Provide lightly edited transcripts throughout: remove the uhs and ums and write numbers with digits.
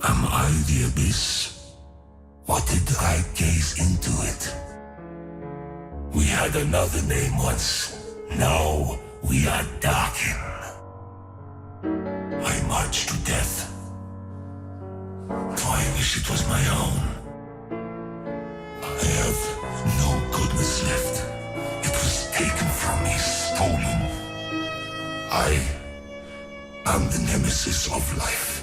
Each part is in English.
Am I the abyss? Or did I gaze into it? We had another name once. Now we are Darkin. I march to death. For I wish it was my own. I have no goodness left. It was taken from me, stolen. I am the nemesis of life.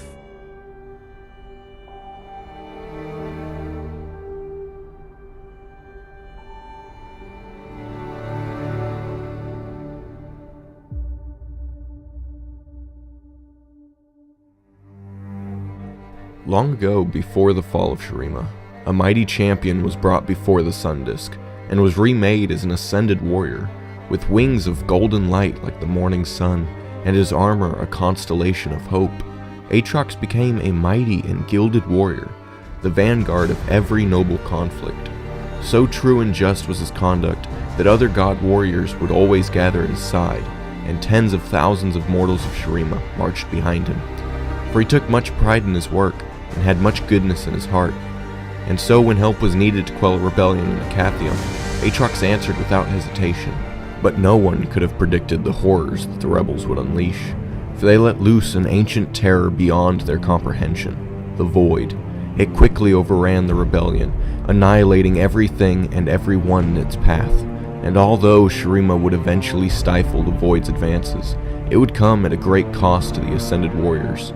Long ago, before the fall of Shurima, a mighty champion was brought before the Sun Disk, and was remade as an ascended warrior, with wings of golden light like the morning sun, and his armor a constellation of hope. Aatrox became a mighty and gilded warrior, the vanguard of every noble conflict. So true and just was his conduct that other god warriors would always gather at his side, and tens of thousands of mortals of Shurima marched behind him. For he took much pride in his work, and had much goodness in his heart. And so when help was needed to quell a rebellion in Acathium, Aatrox answered without hesitation. But no one could have predicted the horrors that the rebels would unleash, for they let loose an ancient terror beyond their comprehension, the Void. It quickly overran the rebellion, annihilating everything and everyone in its path. And although Shurima would eventually stifle the Void's advances, it would come at a great cost to the Ascended Warriors.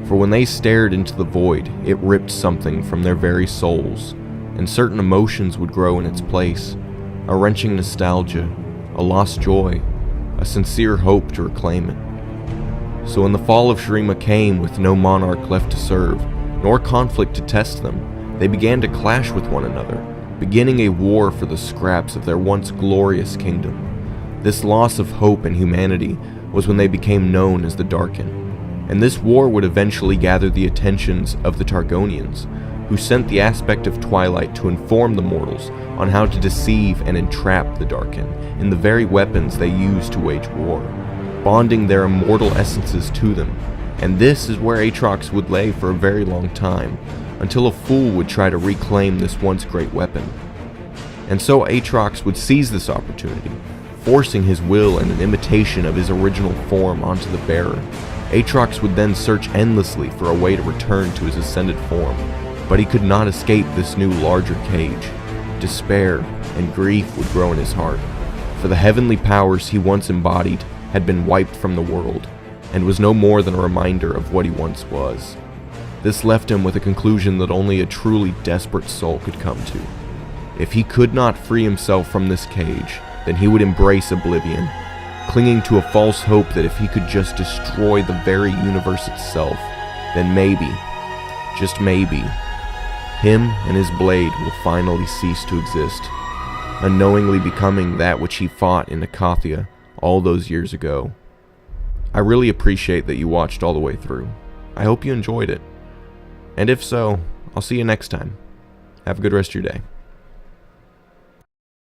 For when they stared into the Void, it ripped something from their very souls, and certain emotions would grow in its place, a wrenching nostalgia, a lost joy, a sincere hope to reclaim it. So when the fall of Shurima came with no monarch left to serve, nor conflict to test them, they began to clash with one another, beginning a war for the scraps of their once glorious kingdom. This loss of hope and humanity was when they became known as the Darkin. And this war would eventually gather the attentions of the Targonians, who sent the aspect of Twilight to inform the mortals on how to deceive and entrap the Darkin in the very weapons they used to wage war, bonding their immortal essences to them. And this is where Aatrox would lay for a very long time, until a fool would try to reclaim this once great weapon. And so Aatrox would seize this opportunity, forcing his will and an imitation of his original form onto the bearer. Aatrox would then search endlessly for a way to return to his ascended form, but he could not escape this new larger cage. Despair and grief would grow in his heart, for the heavenly powers he once embodied had been wiped from the world, and was no more than a reminder of what he once was. This left him with a conclusion that only a truly desperate soul could come to. If he could not free himself from this cage, then he would embrace oblivion, clinging to a false hope that if he could just destroy the very universe itself, then maybe, just maybe, him and his blade will finally cease to exist, unknowingly becoming that which he fought in Acathia all those years ago. I really appreciate that you watched all the way through. I hope you enjoyed it. And if so, I'll see you next time. Have a good rest of your day.